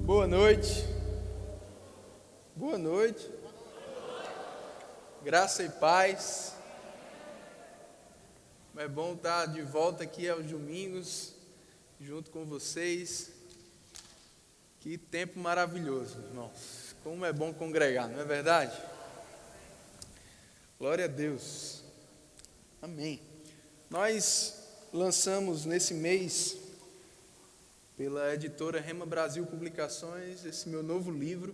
Boa noite. Boa noite. Graça e paz. É bom estar de volta aqui aos domingos, junto com vocês. Que tempo maravilhoso, irmãos. Como é bom congregar, não é verdade? Glória a Deus. Amém. Nós lançamos nesse mês, pela editora Rema Brasil Publicações, esse meu novo livro,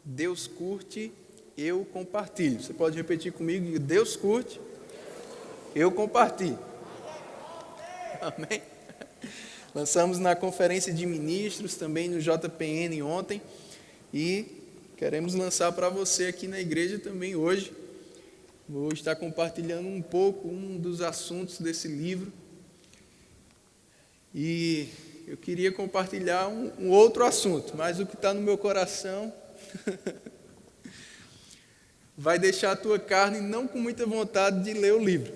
Deus Curte, Eu Compartilho. Você pode repetir comigo? Deus curte, eu compartilho. Amém? Lançamos na Conferência de Ministros, também no JPN ontem, e queremos lançar para você aqui na igreja também hoje. Vou estar compartilhando um pouco, um dos assuntos desse livro. E eu queria compartilhar um outro assunto, mas o que está no meu coração vai deixar a tua carne não com muita vontade de ler o livro.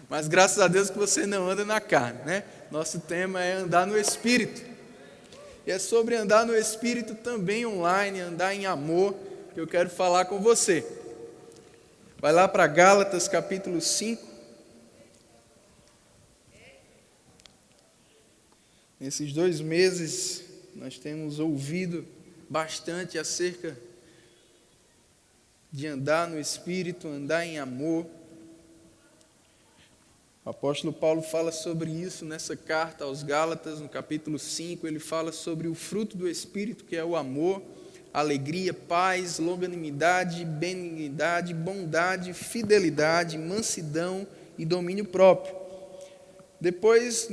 Mas graças a Deus que você não anda na carne, né? Nosso tema é andar no Espírito. E é sobre andar no Espírito também online, andar em amor, que eu quero falar com você. Vai lá para Gálatas capítulo 5. Nesses 2 meses, nós temos ouvido bastante acerca de andar no Espírito, andar em amor. O apóstolo Paulo fala sobre isso nessa carta aos Gálatas, no capítulo 5, ele fala sobre o fruto do Espírito, que é o amor, alegria, paz, longanimidade, benignidade, bondade, fidelidade, mansidão e domínio próprio. Depois,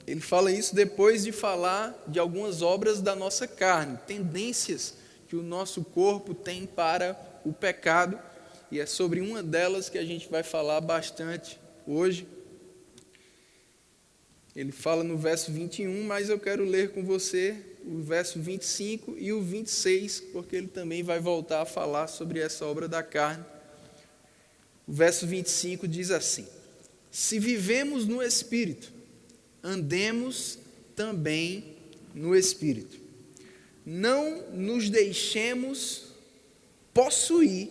ele fala isso depois de falar de algumas obras da nossa carne, tendências que o nosso corpo tem para o pecado, e é sobre uma delas que a gente vai falar bastante hoje. Ele fala no verso 21, mas eu quero ler com você o verso 25 e o 26, porque ele também vai voltar a falar sobre essa obra da carne. O verso 25 diz assim: se vivemos no Espírito, andemos também no Espírito. Não nos deixemos possuir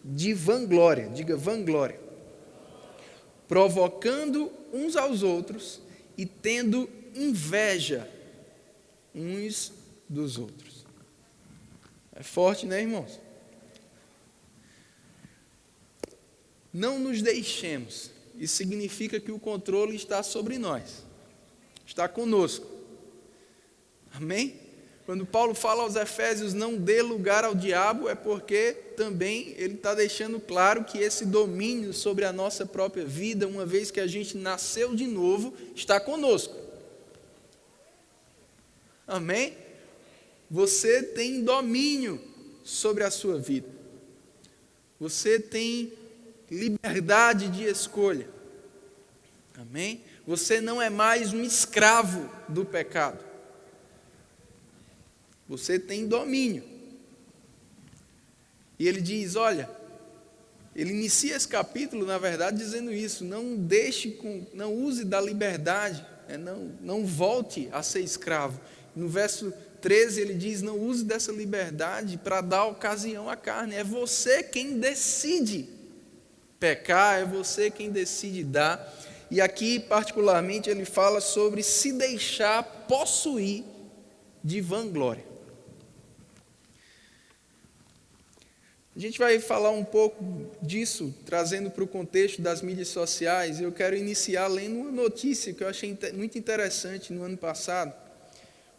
de vanglória, diga vanglória, provocando uns aos outros e tendo inveja uns dos outros. É forte, né, irmãos? Não nos deixemos. Isso significa que o controle está sobre nós. Está conosco. Amém? Quando Paulo fala aos Efésios, não dê lugar ao diabo, é porque também ele está deixando claro que esse domínio sobre a nossa própria vida, uma vez que a gente nasceu de novo, está conosco. Amém? Você tem domínio sobre a sua vida. Você tem liberdade de escolha. Amém? Você não é mais um escravo do pecado. Você tem domínio. E ele diz, olha, ele inicia esse capítulo, na verdade, dizendo isso: não use da liberdade, não volte a ser escravo. No verso 13 ele diz, não use dessa liberdade para dar ocasião à carne. É você quem decide pecar, é você quem decide dar. E aqui, particularmente, ele fala sobre se deixar possuir de vanglória. A gente vai falar um pouco disso, trazendo para o contexto das mídias sociais. Eu quero iniciar lendo uma notícia que eu achei muito interessante no ano passado,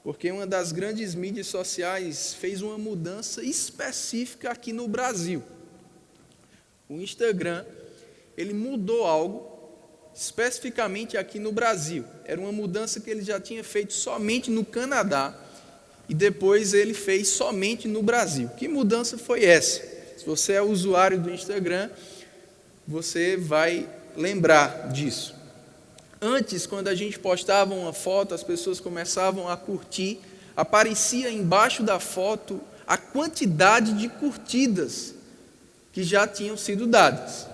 porque uma das grandes mídias sociais fez uma mudança específica aqui no Brasil. O Instagram, ele mudou algo especificamente aqui no Brasil. Era uma mudança que ele já tinha feito somente no Canadá e depois ele fez somente no Brasil. Que mudança foi essa? Se você é usuário do Instagram, você vai lembrar disso. Antes, quando a gente postava uma foto, as pessoas começavam a curtir, aparecia embaixo da foto a quantidade de curtidas que já tinham sido dadas.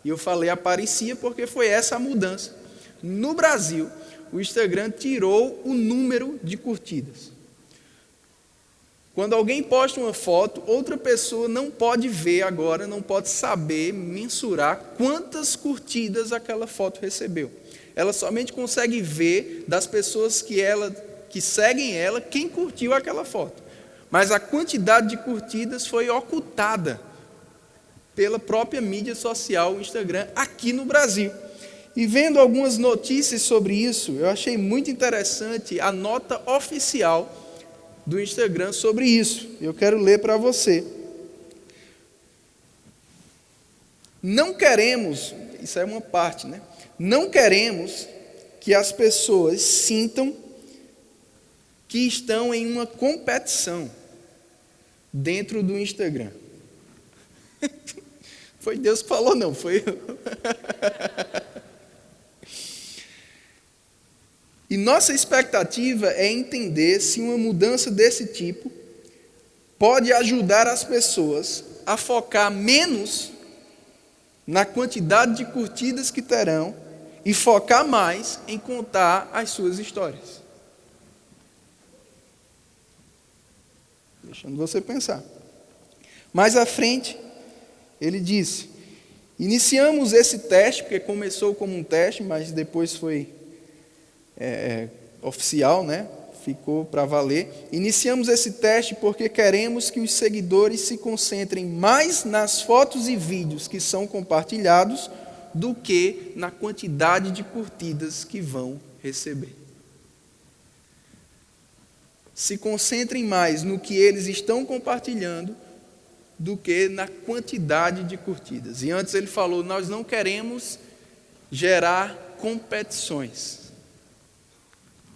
E eu falei aparecia porque foi essa a mudança. No Brasil, o Instagram tirou o número de curtidas. Quando alguém posta uma foto, outra pessoa não pode ver agora, não pode saber, mensurar quantas curtidas aquela foto recebeu. Ela somente consegue ver das pessoas que seguem ela, quem curtiu aquela foto. Mas a quantidade de curtidas foi ocultada pela própria mídia social, o Instagram, aqui no Brasil. E vendo algumas notícias sobre isso, eu achei muito interessante a nota oficial do Instagram sobre isso. Eu quero ler para você. Não queremos, isso é uma parte, né? Não queremos que as pessoas sintam que estão em uma competição dentro do Instagram. Foi Deus que falou, não, foi eu. E nossa expectativa é entender se uma mudança desse tipo pode ajudar as pessoas a focar menos na quantidade de curtidas que terão e focar mais em contar as suas histórias. Deixando você pensar. Mais à frente, ele disse: iniciamos esse teste, porque começou como um teste, mas depois foi oficial, né? Ficou para valer. Iniciamos esse teste porque queremos que os seguidores se concentrem mais nas fotos e vídeos que são compartilhados do que na quantidade de curtidas que vão receber. Se concentrem mais no que eles estão compartilhando do que na quantidade de curtidas. E antes ele falou, nós não queremos gerar competições.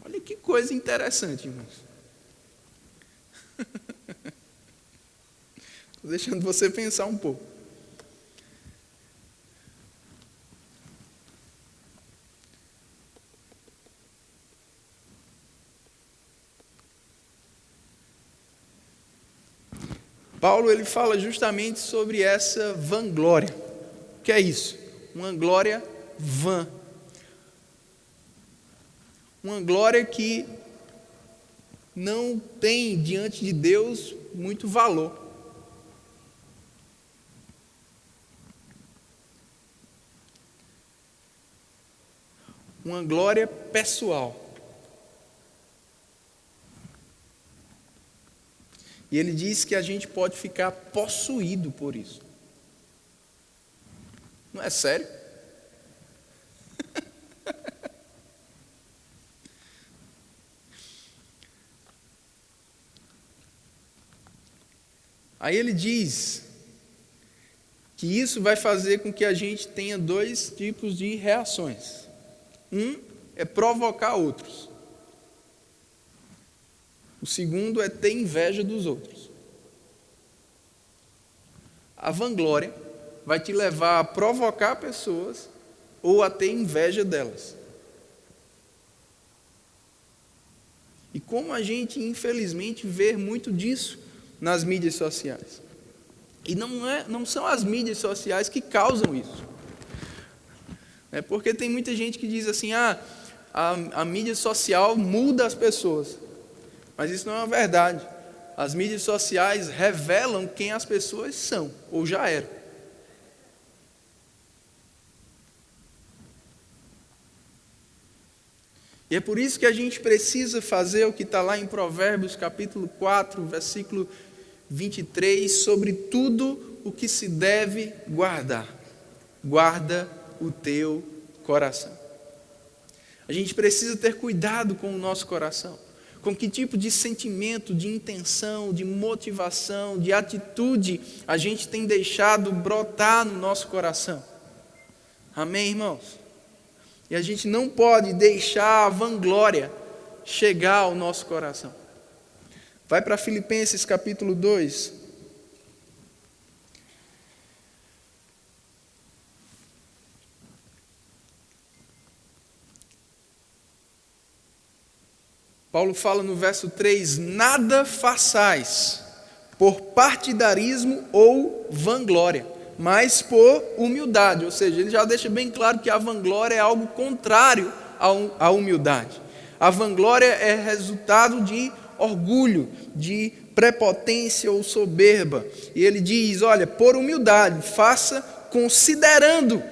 Olha que coisa interessante, irmãos. Estou deixando você pensar um pouco. Paulo ele fala justamente sobre essa vanglória. O que é isso? Uma glória vã. Uma glória que não tem diante de Deus muito valor. Uma glória pessoal. E ele diz que a gente pode ficar possuído por isso. Não é sério? Aí ele diz que isso vai fazer com que a gente tenha dois tipos de reações. Um é provocar outros. O segundo é ter inveja dos outros. A vanglória vai te levar a provocar pessoas ou a ter inveja delas. E como a gente, infelizmente, vê muito disso nas mídias sociais. E não são as mídias sociais que causam isso. Porque tem muita gente que diz assim, a mídia social muda as pessoas. Mas isso não é uma verdade. As mídias sociais revelam quem as pessoas são, ou já eram. E é por isso que a gente precisa fazer o que está lá em Provérbios, capítulo 4, versículo 23, sobre tudo o que se deve guardar. Guarda o teu coração. A gente precisa ter cuidado com o nosso coração. Com que tipo de sentimento, de intenção, de motivação, de atitude a gente tem deixado brotar no nosso coração. Amém, irmãos? E a gente não pode deixar a vanglória chegar ao nosso coração. Vai para Filipenses capítulo 2. Paulo fala no verso 3, nada façais por partidarismo ou vanglória, mas por humildade. Ou seja, ele já deixa bem claro que a vanglória é algo contrário a humildade. A vanglória é resultado de orgulho, de prepotência ou soberba. E ele diz, olha, por humildade, faça considerando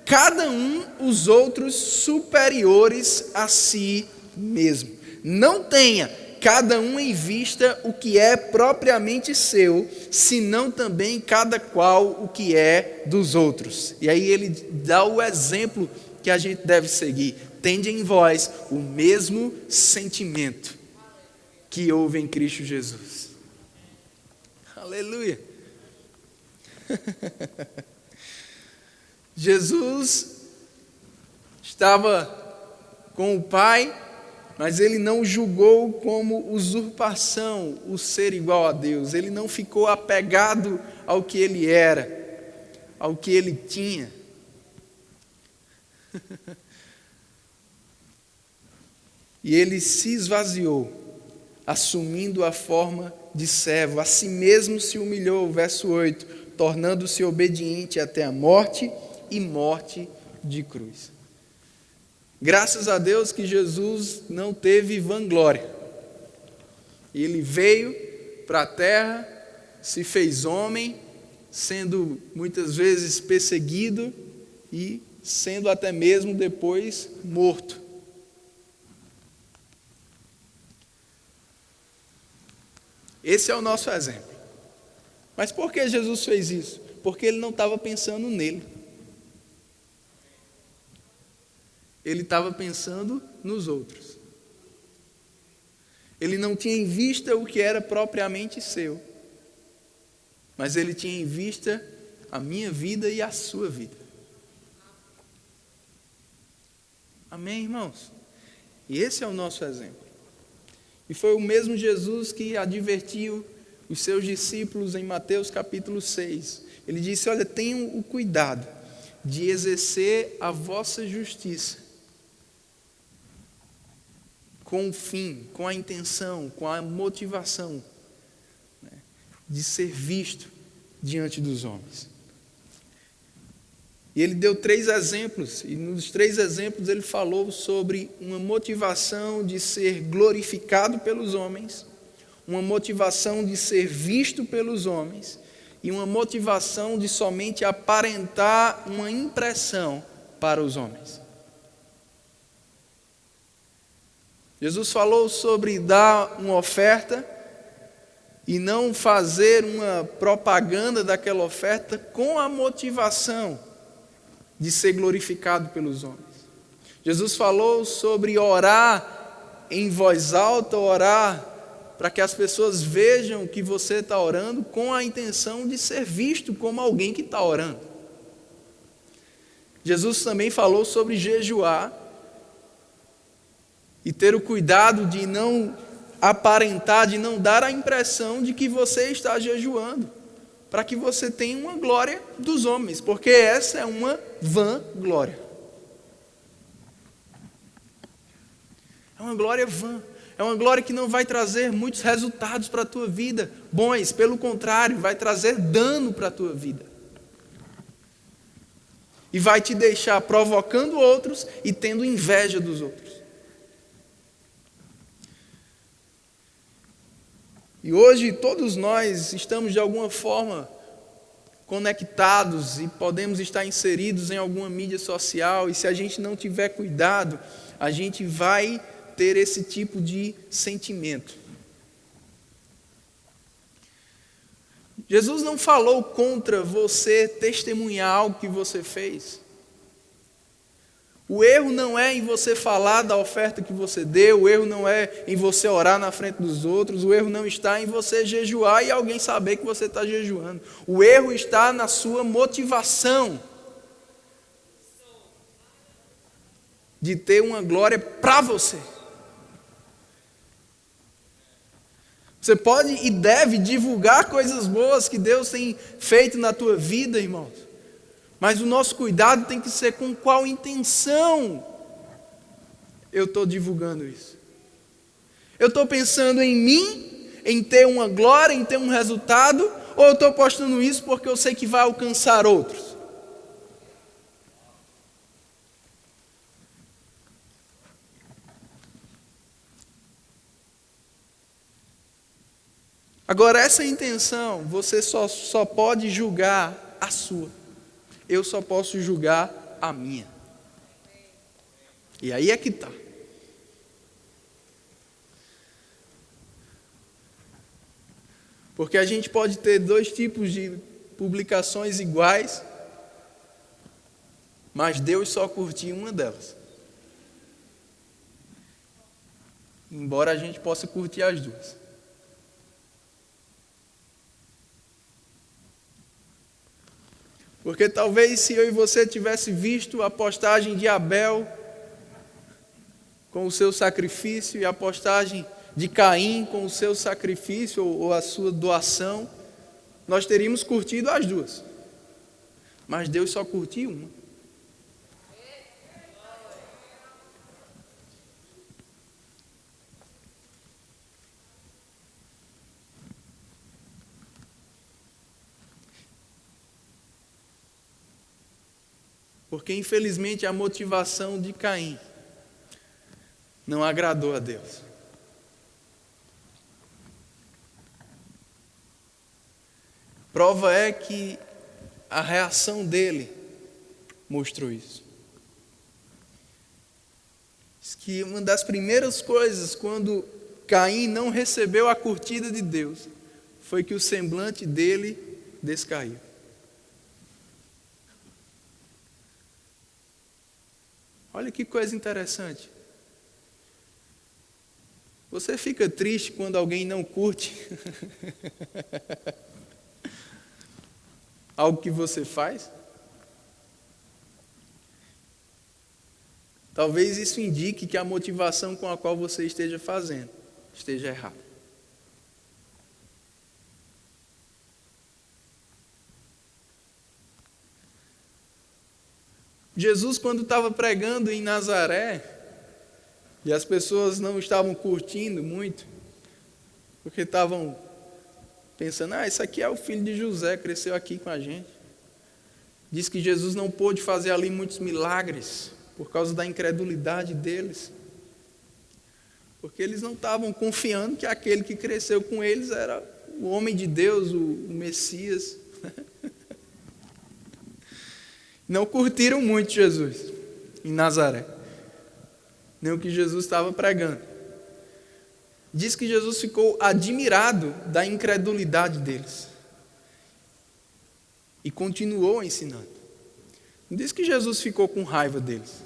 cada um os outros superiores a si mesmo. Não tenha cada um em vista o que é propriamente seu, senão também cada qual o que é dos outros. E aí ele dá o exemplo que a gente deve seguir. Tende em vós o mesmo sentimento que houve em Cristo Jesus. Aleluia. Jesus estava com o Pai, mas ele não julgou como usurpação o ser igual a Deus. Ele não ficou apegado ao que ele era, ao que ele tinha. E ele se esvaziou, assumindo a forma de servo. A si mesmo se humilhou, verso 8, tornando-se obediente até a morte e morte de cruz. Graças a Deus que Jesus não teve vanglória. Ele veio para a terra, se fez homem, sendo muitas vezes perseguido e sendo até mesmo depois morto. Esse é o nosso exemplo. Mas por que Jesus fez isso? Porque ele não estava pensando nele. Ele estava pensando nos outros. Ele não tinha em vista o que era propriamente seu, mas ele tinha em vista a minha vida e a sua vida. Amém, irmãos? E esse é o nosso exemplo. E foi o mesmo Jesus que advertiu os seus discípulos em Mateus capítulo 6. Ele disse, olha, tenham o cuidado de exercer a vossa justiça com o fim, com a intenção, com a motivação, né, de ser visto diante dos homens. E ele deu 3 exemplos, e nos 3 exemplos ele falou sobre uma motivação de ser glorificado pelos homens, uma motivação de ser visto pelos homens, e uma motivação de somente aparentar uma impressão para os homens. Jesus falou sobre dar uma oferta e não fazer uma propaganda daquela oferta com a motivação de ser glorificado pelos homens. Jesus falou sobre orar em voz alta, orar para que as pessoas vejam que você está orando com a intenção de ser visto como alguém que está orando. Jesus também falou sobre jejuar e ter o cuidado de não aparentar, de não dar a impressão de que você está jejuando, para que você tenha uma glória dos homens, porque essa é uma vã glória. É uma glória vã, é uma glória que não vai trazer muitos resultados para a tua vida, bons, pelo contrário, vai trazer dano para a tua vida. E vai te deixar provocando outros e tendo inveja dos outros. E hoje todos nós estamos de alguma forma conectados e podemos estar inseridos em alguma mídia social, e se a gente não tiver cuidado, a gente vai ter esse tipo de sentimento. Jesus não falou contra você testemunhar algo que você fez. O erro não é em você falar da oferta que você deu, o erro não é em você orar na frente dos outros, o erro não está em você jejuar e alguém saber que você está jejuando. O erro está na sua motivação de ter uma glória para você. Você pode e deve divulgar coisas boas que Deus tem feito na tua vida, irmãos. Mas o nosso cuidado tem que ser com qual intenção eu estou divulgando isso. Eu estou pensando em mim, em ter uma glória, em ter um resultado, ou eu estou postando isso porque eu sei que vai alcançar outros? Agora, essa intenção, você só pode julgar a sua. Eu só posso julgar a minha. E aí é que está. Porque a gente pode ter dois tipos de publicações iguais, mas Deus só curtiu uma delas. Embora a gente possa curtir as duas. Porque talvez se eu e você tivesse visto a postagem de Abel com o seu sacrifício e a postagem de Caim com o seu sacrifício ou a sua doação, nós teríamos curtido as duas. Mas Deus só curtiu uma. Porque infelizmente a motivação de Caim não agradou a Deus. Prova é que a reação dele mostrou isso. Diz que uma das primeiras coisas quando Caim não recebeu a curtida de Deus foi que o semblante dele descaiu. Olha que coisa interessante. Você fica triste quando alguém não curte algo que você faz? Talvez isso indique que a motivação com a qual você esteja fazendo esteja errada. Jesus, quando estava pregando em Nazaré, e as pessoas não estavam curtindo muito, porque estavam pensando, isso aqui é o filho de José, cresceu aqui com a gente. Diz que Jesus não pôde fazer ali muitos milagres, por causa da incredulidade deles. Porque eles não estavam confiando que aquele que cresceu com eles era o homem de Deus, o Messias. Não curtiram muito Jesus em Nazaré, nem o que Jesus estava pregando. Diz que Jesus ficou admirado da incredulidade deles e continuou ensinando. Não diz que Jesus ficou com raiva deles.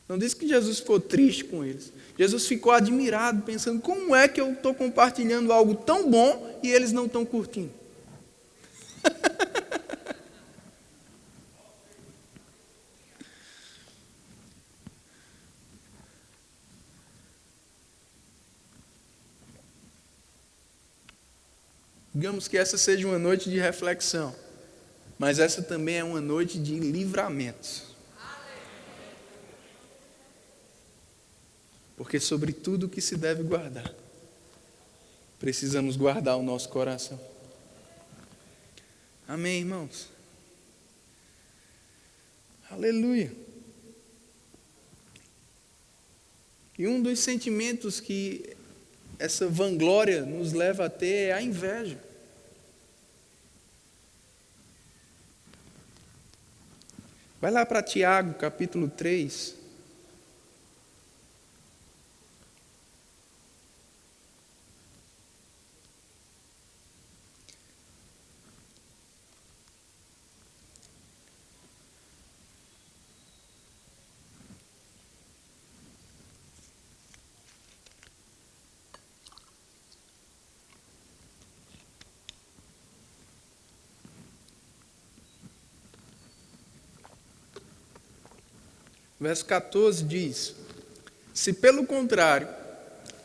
Não diz que Jesus ficou triste com eles. Jesus ficou admirado, pensando, como é que eu estou compartilhando algo tão bom e eles não estão curtindo? Digamos que essa seja uma noite de reflexão, mas essa também é uma noite de livramentos. Porque sobre tudo que se deve guardar, precisamos guardar o nosso coração. Amém, irmãos? Aleluia. E um dos sentimentos que essa vanglória nos leva a ter é a inveja. Vai lá para Tiago, capítulo 3. Verso 14 diz: se pelo contrário,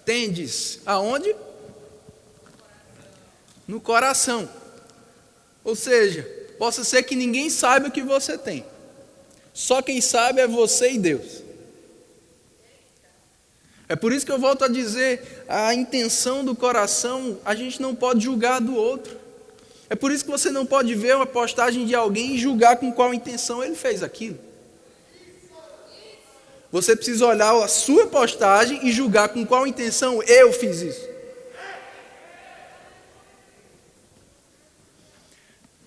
tendes aonde? No coração. Ou seja, possa ser que ninguém saiba o que você tem. Só quem sabe é você e Deus. É por isso que eu volto a dizer, a intenção do coração, a gente não pode julgar do outro. É por isso que você não pode ver uma postagem de alguém e julgar com qual intenção ele fez aquilo. Você precisa olhar a sua postagem e julgar com qual intenção eu fiz isso.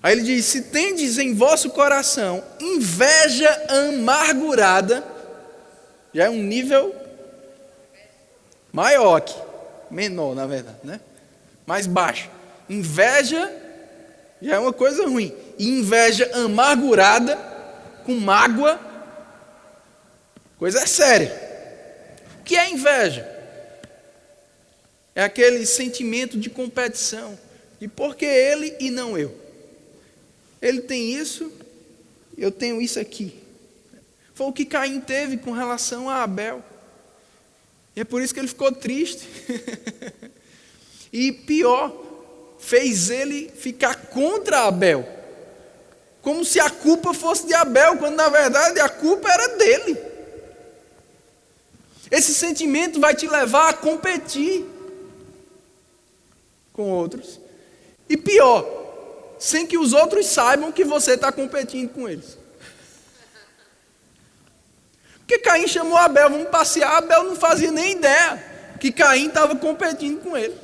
Aí ele diz: se tendes em vosso coração inveja amargurada, já é um nível maior aqui, menor na verdade, né? Mais baixo. Inveja já é uma coisa ruim. E inveja amargurada, com mágoa, coisa séria. O que é inveja? É aquele sentimento de competição, de por que ele e não eu. Ele tem isso, eu tenho isso aqui. Foi o que Caim teve com relação a Abel. E é por isso que ele ficou triste. E pior, fez ele ficar contra Abel. Como se a culpa fosse de Abel, quando na verdade a culpa era dele. Esse sentimento vai te levar a competir com outros. E pior, sem que os outros saibam que você está competindo com eles. Porque Caim chamou Abel, vamos passear. Abel não fazia nem ideia que Caim estava competindo com ele.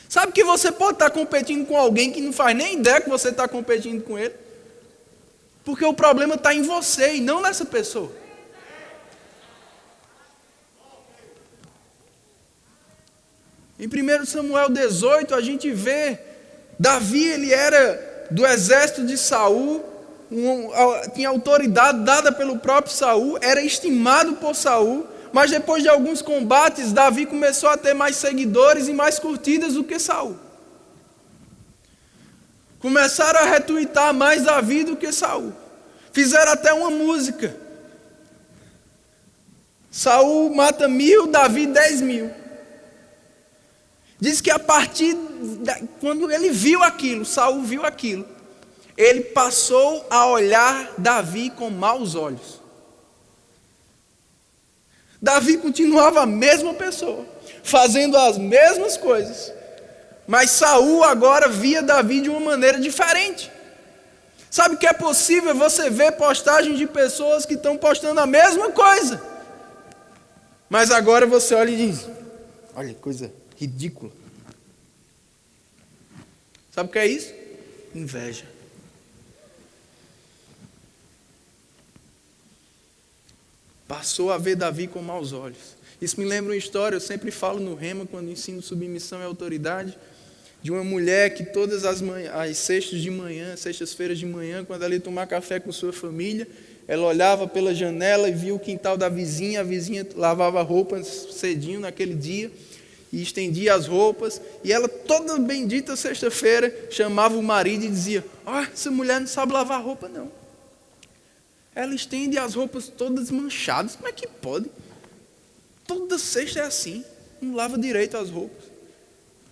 Sabe que você pode estar competindo com alguém que não faz nem ideia que você está competindo com ele? Porque o problema está em você e não nessa pessoa. Em 1 Samuel 18, a gente vê Davi, ele era do exército de Saul, tinha autoridade dada pelo próprio Saul, era estimado por Saul, mas depois de alguns combates, Davi começou a ter mais seguidores e mais curtidas do que Saul. Começaram a retuitar mais Davi do que Saul. Fizeram até uma música. Saul mata 1000, Davi 10.000. Diz que a partir quando ele viu aquilo, Saul viu aquilo, ele passou a olhar Davi com maus olhos. Davi continuava a mesma pessoa, fazendo as mesmas coisas, mas Saul agora via Davi de uma maneira diferente. Sabe que é possível você ver postagens de pessoas que estão postando a mesma coisa, mas agora você olha e diz: olha que coisa ridícula. Sabe o que é isso? Inveja. Passou a ver Davi com maus olhos. Isso me lembra uma história, eu sempre falo no Rema, quando ensino submissão e autoridade, de uma mulher que todas as sextas-feiras de manhã, quando ela ia tomar café com sua família, ela olhava pela janela e via o quintal da vizinha, a vizinha lavava roupas cedinho naquele dia, e estendia as roupas, e ela toda bendita sexta-feira chamava o marido e dizia: essa mulher não sabe lavar roupa não. Ela estende as roupas todas manchadas, como é que pode? Toda sexta é assim, não lava direito as roupas.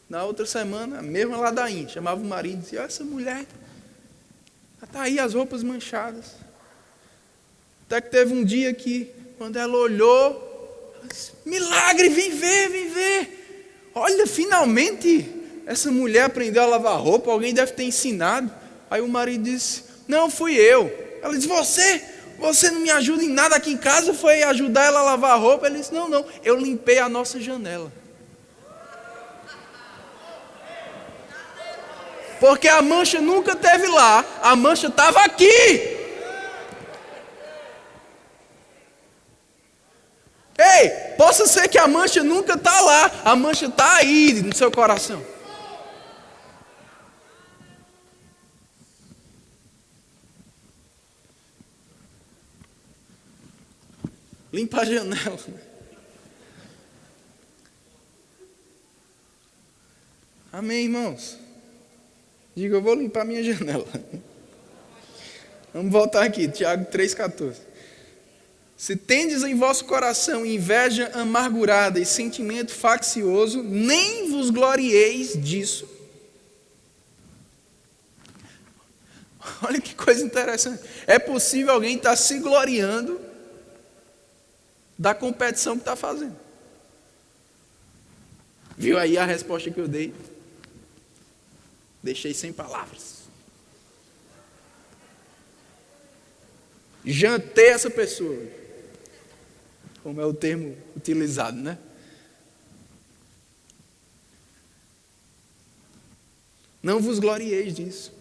Na outra semana, a mesma ladainha, chamava o marido e dizia: essa mulher, está aí as roupas manchadas. Até que teve um dia que, quando ela olhou, ela disse: milagre, vem ver. Olha, finalmente essa mulher aprendeu a lavar roupa, alguém deve ter ensinado. Aí o marido disse: não, fui eu. Ela disse: você não me ajuda em nada aqui em casa, foi ajudar ela a lavar a roupa? Ele disse: não, eu limpei a nossa janela. Porque a mancha nunca esteve lá, a mancha estava aqui. Ei, possa ser que a mancha nunca está lá, a mancha está aí no seu coração. Limpa a janela. Amém, irmãos? Diga: eu vou limpar minha janela. Vamos voltar aqui, Tiago 3,14. Se tendes em vosso coração inveja amargurada e sentimento faccioso, nem vos glorieis disso. Olha que coisa interessante. É possível alguém estar se gloriando da competição que está fazendo. Viu aí a resposta que eu dei? Deixei sem palavras. Jantei essa pessoa. Como é o termo utilizado, né? Não vos glorieis disso.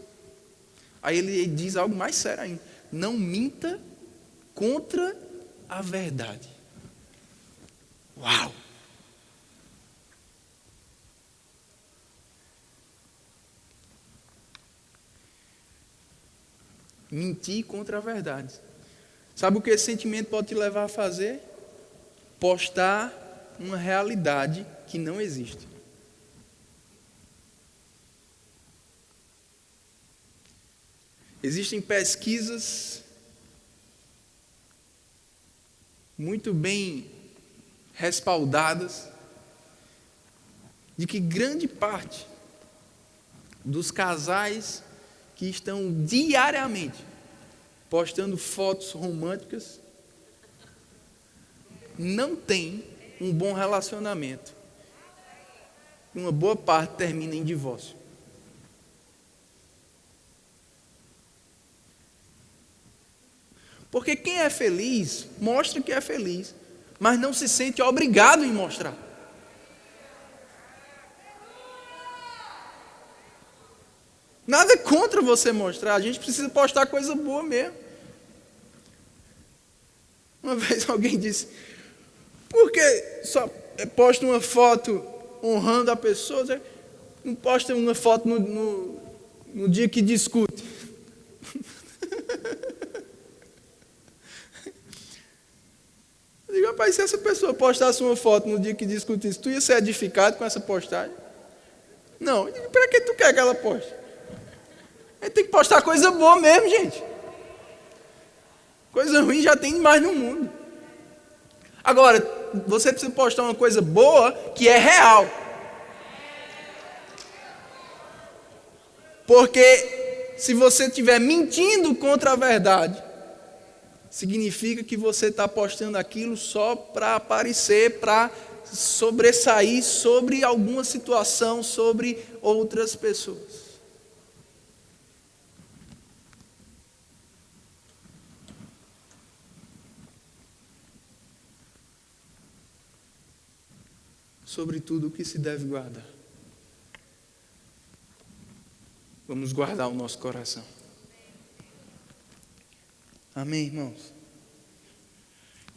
Aí ele diz algo mais sério ainda. Não minta contra a verdade. Uau! Mentir contra a verdade. Sabe o que esse sentimento pode te levar a fazer? Postar uma realidade que não existe. Existem pesquisas muito bem respaldadas de que grande parte dos casais que estão diariamente postando fotos românticas não tem um bom relacionamento. Uma boa parte termina em divórcio. Porque quem é feliz, mostra que é feliz, mas não se sente obrigado em mostrar. Nada contra você mostrar, a gente precisa postar coisa boa mesmo. Uma vez alguém disse, por que só posta uma foto honrando a pessoa, não posta uma foto no dia que discute? Eu digo, rapaz, se essa pessoa postasse uma foto no dia que discutisse, tu ia ser edificado com essa postagem? Não, para que tu quer que ela poste? A gente tem que postar coisa boa mesmo, gente. Coisa ruim já tem demais no mundo. Agora, você precisa postar uma coisa boa que é real. Porque se você estiver mentindo contra a verdade, significa que você está postando aquilo só para aparecer, para sobressair sobre alguma situação, sobre outras pessoas. Sobre tudo o que se deve guardar. Vamos guardar o nosso coração. Amém, irmãos?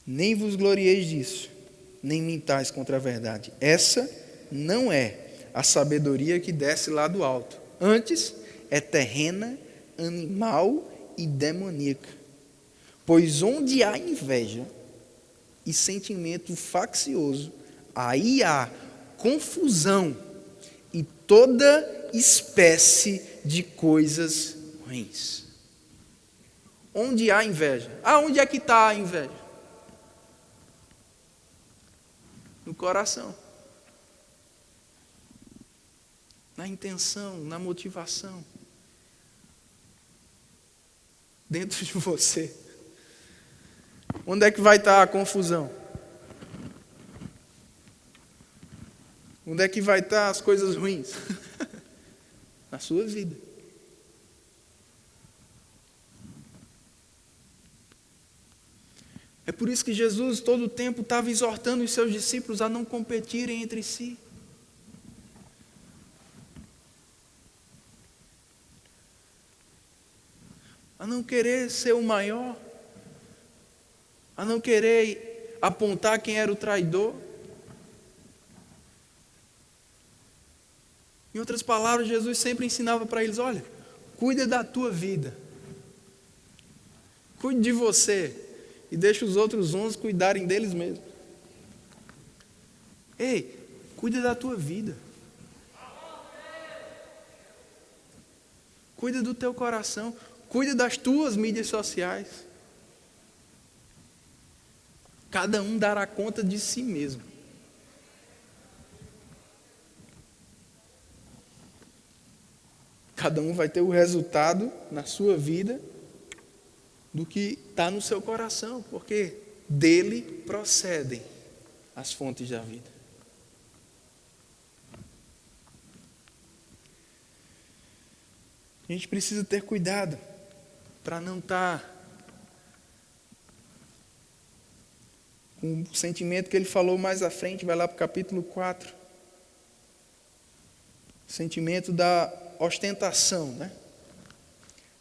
Nem vos glorieis disso, nem mintais contra a verdade. Essa não é a sabedoria que desce lá do alto. Antes, é terrena, animal e demoníaca. Pois onde há inveja e sentimento faccioso, aí há confusão e toda espécie de coisas ruins. Onde há inveja? Onde é que está a inveja? No coração. Na intenção, na motivação. Dentro de você. Onde é que vai estar a confusão? Onde é que vai estar as coisas ruins? Na sua vida. É por isso que Jesus todo o tempo estava exortando os seus discípulos a não competirem entre si. A não querer ser o maior. A não querer apontar quem era o traidor. Em outras palavras, Jesus sempre ensinava para eles, olha, cuida da tua vida. Cuide de você. E deixa os outros 11 cuidarem deles mesmos. Ei, cuida da tua vida. Cuida do teu coração. Cuida das tuas mídias sociais. Cada um dará conta de si mesmo. Cada um vai ter o resultado na sua vida do que está no seu coração, porque dele procedem as fontes da vida. A gente precisa ter cuidado para não estar com o sentimento que ele falou mais à frente, vai lá para o capítulo 4. Sentimento da ostentação, né?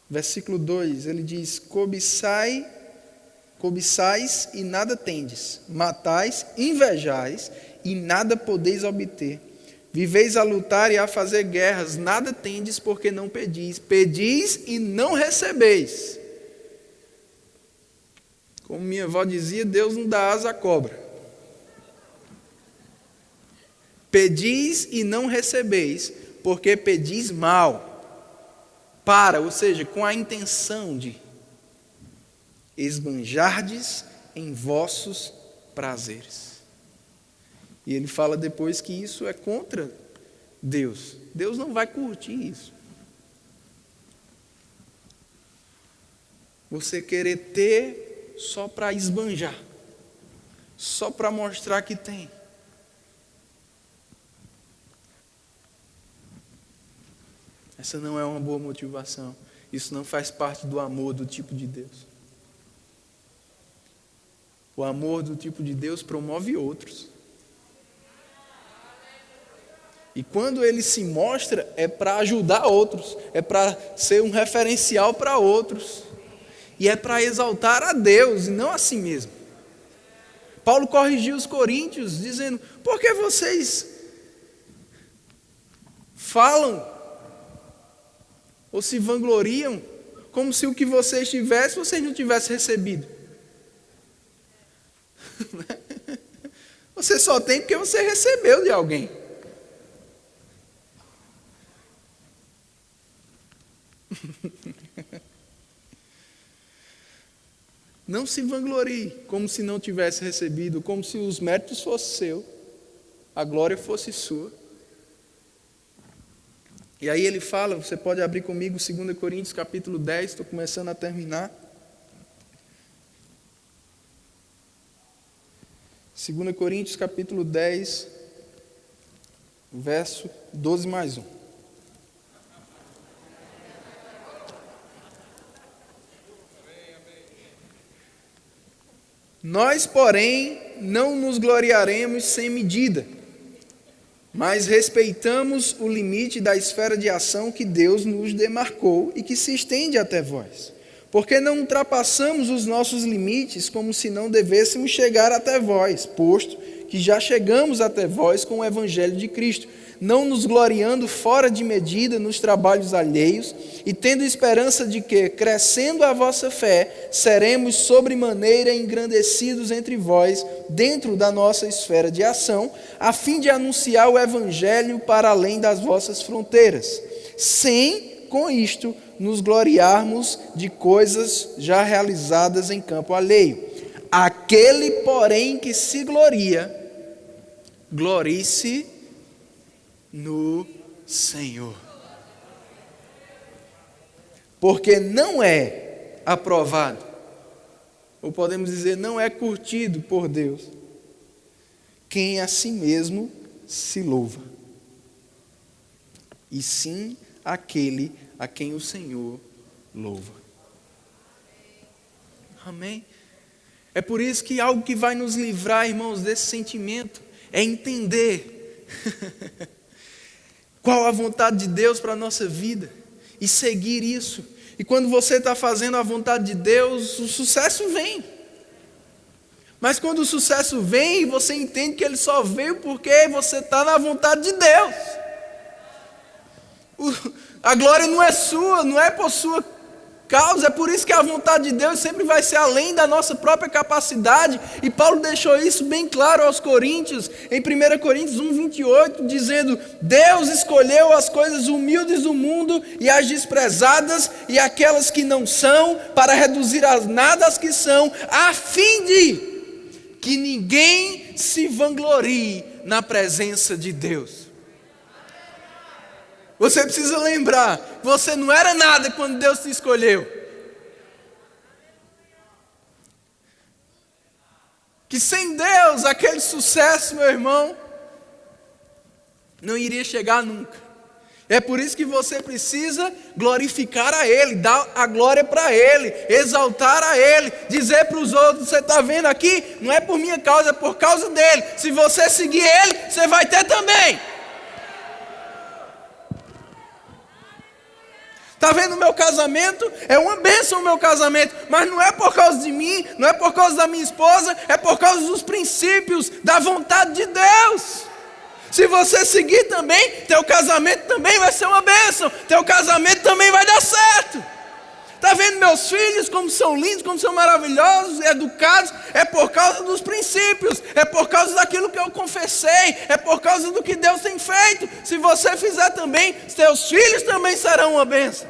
Versículo 2, ele diz: cobiçais e nada tendes, matais, invejais e nada podeis obter. Viveis a lutar e a fazer guerras, nada tendes porque não pedis. Pedis e não recebeis. Como minha avó dizia, Deus não dá asa à cobra. Pedis e não recebeis, porque pedis mal. Ou seja, com a intenção de esbanjardes em vossos prazeres. E ele fala depois que isso é contra Deus. Deus não vai curtir isso. Você querer ter só para esbanjar, só para mostrar que tem. Essa não é uma boa motivação. Isso não faz parte do amor do tipo de Deus. O amor do tipo de Deus promove outros. E quando ele se mostra, é para ajudar outros, é para ser um referencial para outros. E é para exaltar a Deus e não a si mesmo. Paulo corrigiu os coríntios dizendo: por que vocês falam ou se vangloriam como se o que vocês tivessem, vocês não tivessem recebido? Você só tem porque você recebeu de alguém. Não se vanglorie como se não tivesse recebido, como se os méritos fossem seus, a glória fosse sua. E aí ele fala, você pode abrir comigo 2 Coríntios capítulo 10, estou começando a terminar. 2 Coríntios capítulo 10, verso 12 mais 1. Nós, porém, não nos gloriaremos sem medida, mas respeitamos o limite da esfera de ação que Deus nos demarcou e que se estende até vós. Porque não ultrapassamos os nossos limites como se não devêssemos chegar até vós, posto que já chegamos até vós com o Evangelho de Cristo, não nos gloriando fora de medida nos trabalhos alheios, e tendo esperança de que, crescendo a vossa fé, seremos sobremaneira engrandecidos entre vós, dentro da nossa esfera de ação, a fim de anunciar o Evangelho para além das vossas fronteiras, sem, com isto, nos gloriarmos de coisas já realizadas em campo alheio. Aquele, porém, que se gloria, glorie-se no Senhor. Porque não é aprovado, ou podemos dizer, não é curtido por Deus, quem a si mesmo se louva, e sim aquele a quem o Senhor louva. Amém? É por isso que algo que vai nos livrar, irmãos, desse sentimento, é entender qual a vontade de Deus para a nossa vida e seguir isso. E quando você está fazendo a vontade de Deus, o sucesso vem. Mas quando o sucesso vem, você entende que ele só veio porque você está na vontade de Deus. A glória não é sua, não é por sua causa, é por isso que a vontade de Deus sempre vai ser além da nossa própria capacidade, e Paulo deixou isso bem claro aos Coríntios, em 1 Coríntios 1:28, dizendo: Deus escolheu as coisas humildes do mundo e as desprezadas e aquelas que não são, para reduzir a nada as que são, a fim de que ninguém se vanglorie na presença de Deus. Você precisa lembrar, você não era nada quando Deus te escolheu. Que sem Deus, aquele sucesso, meu irmão, não iria chegar nunca. É por isso que você precisa glorificar a Ele, dar a glória para Ele, exaltar a Ele, dizer para os outros: você está vendo aqui? Não é por minha causa, é por causa dEle. Se você seguir Ele, você vai ter também. Está vendo o meu casamento? É uma bênção o meu casamento, mas não é por causa de mim, não é por causa da minha esposa, é por causa dos princípios, da vontade de Deus. Se você seguir também, teu casamento também vai ser uma bênção, teu casamento também vai dar certo. Está vendo meus filhos como são lindos, como são maravilhosos, educados? É por causa dos princípios, é por causa daquilo que eu confessei, é por causa do que Deus tem feito. Se você fizer também, seus filhos também serão uma bênção.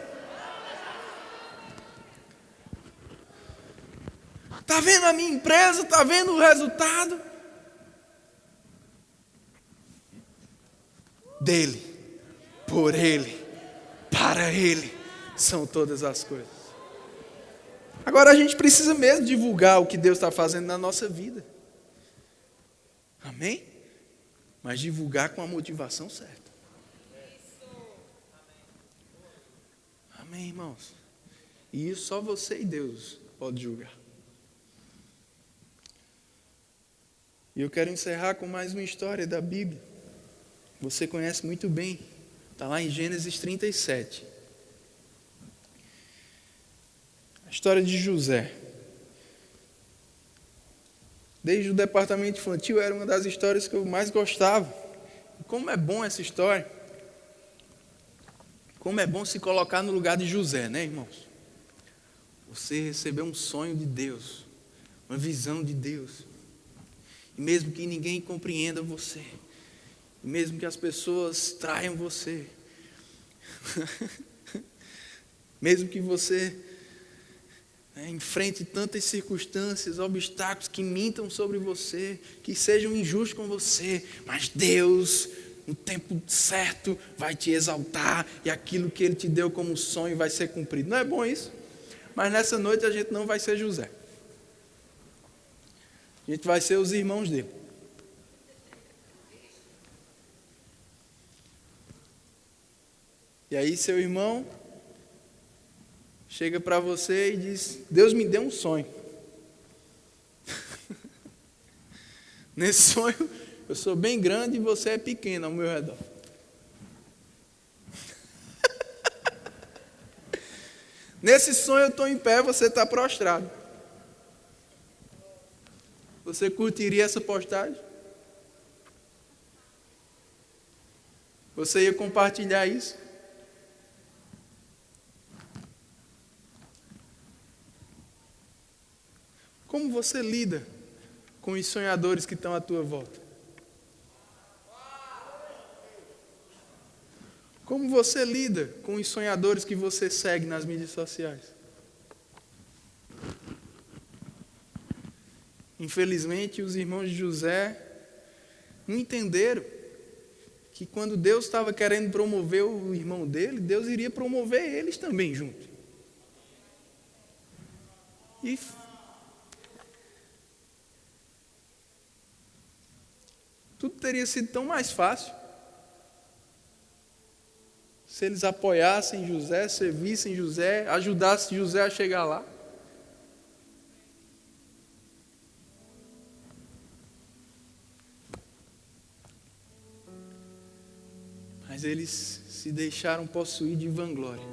Está vendo a minha empresa? Está vendo o resultado? Dele, por Ele, para Ele, são todas as coisas. Agora a gente precisa mesmo divulgar o que Deus está fazendo na nossa vida. Amém? Mas divulgar com a motivação certa. Amém, irmãos? E isso só você e Deus pode julgar. E eu quero encerrar com mais uma história da Bíblia. Você conhece muito bem. Está lá em Gênesis 37. A história de José. Desde o departamento infantil era uma das histórias que eu mais gostava. E como é bom essa história. Como é bom se colocar no lugar de José, né, irmãos? Você recebeu um sonho de Deus, uma visão de Deus. E mesmo que ninguém compreenda você, e mesmo que as pessoas traiam você, mesmo que você enfrente tantas circunstâncias, obstáculos que mintam sobre você, que sejam injustos com você, mas Deus, no tempo certo, vai te exaltar e aquilo que Ele te deu como sonho vai ser cumprido. Não é bom isso? Mas nessa noite a gente não vai ser José. A gente vai ser os irmãos dele. E aí seu irmão chega para você e diz: Deus me deu um sonho. Nesse sonho, eu sou bem grande e você é pequeno ao meu redor. Nesse sonho eu estou em pé, você está prostrado. Você curtiria essa postagem? Você ia compartilhar isso? Como você lida com os sonhadores que estão à tua volta? Como você lida com os sonhadores que você segue nas mídias sociais? Infelizmente, os irmãos de José não entenderam que quando Deus estava querendo promover o irmão dele, Deus iria promover eles também junto. E tudo teria sido tão mais fácil se eles apoiassem José, servissem José, ajudassem José a chegar lá. Mas eles se deixaram possuir de vanglória.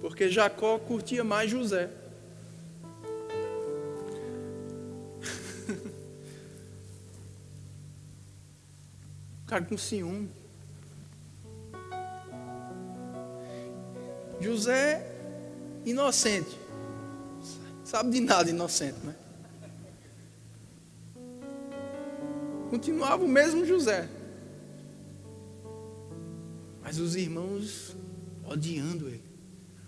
Porque Jacó curtia mais José. Cara com ciúme. José, inocente. Sabe de nada, inocente, né? Continuava o mesmo José. Mas os irmãos odiando ele.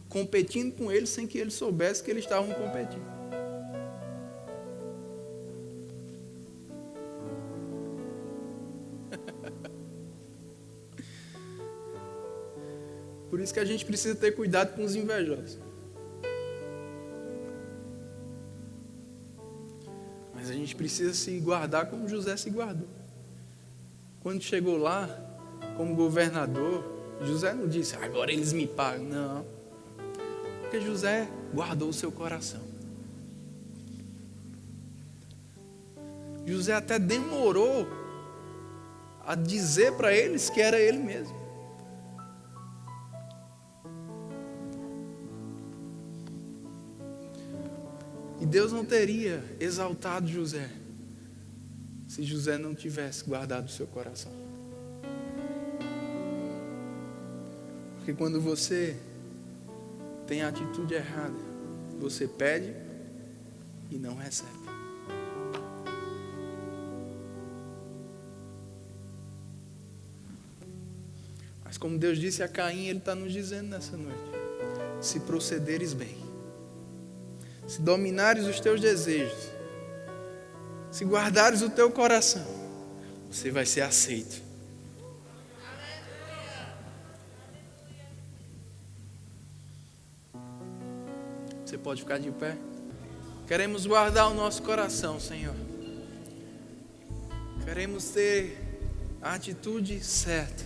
Competindo com ele sem que ele soubesse que eles estavam competindo. Por isso que a gente precisa ter cuidado com os invejosos. Mas a gente precisa se guardar como José se guardou. Quando chegou lá, como governador, José não disse: agora eles me pagam. Não. Porque José guardou o seu coração. José até demorou a dizer para eles que era ele mesmo. E Deus não teria exaltado José se José não tivesse guardado o seu coração. Porque quando você tem a atitude errada, você pede e não recebe. Mas como Deus disse a Caim, Ele está nos dizendo nessa noite: se procederes bem, se dominares os teus desejos, se guardares o teu coração, você vai ser aceito. Você pode ficar de pé? Queremos guardar o nosso coração, Senhor. Queremos ter a atitude certa.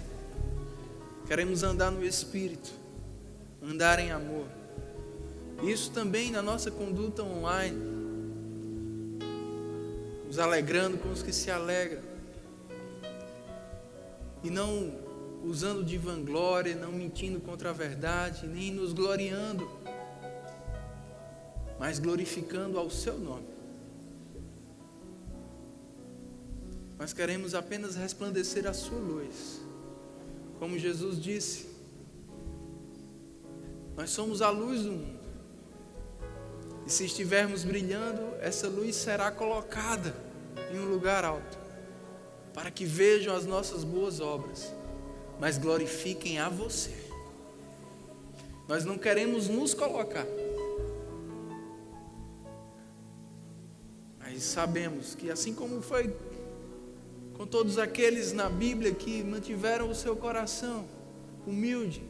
Queremos andar no Espírito, andar em amor. Isso também na nossa conduta online, nos alegrando com os que se alegram, e não usando de vanglória, não mentindo contra a verdade, nem nos gloriando, mas glorificando ao seu nome. Nós queremos apenas resplandecer a sua luz. Como Jesus disse, nós somos a luz do mundo. E se estivermos brilhando, essa luz será colocada em um lugar alto, para que vejam as nossas boas obras, mas glorifiquem a você. Nós não queremos nos colocar, mas sabemos que assim como foi com todos aqueles na Bíblia que mantiveram o seu coração humilde,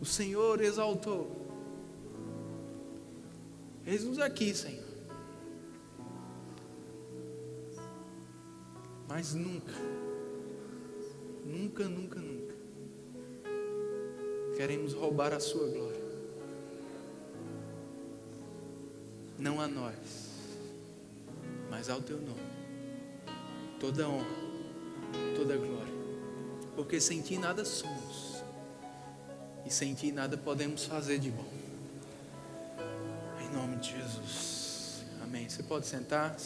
o Senhor exaltou. Eis-nos aqui, Senhor. Mas nunca, nunca, nunca, nunca queremos roubar a sua glória. Não a nós, mas ao teu nome. Toda honra, toda glória. Porque sem ti nada somos, e sem ti nada podemos fazer de bom. Em nome de Jesus. Amém. Você pode sentar.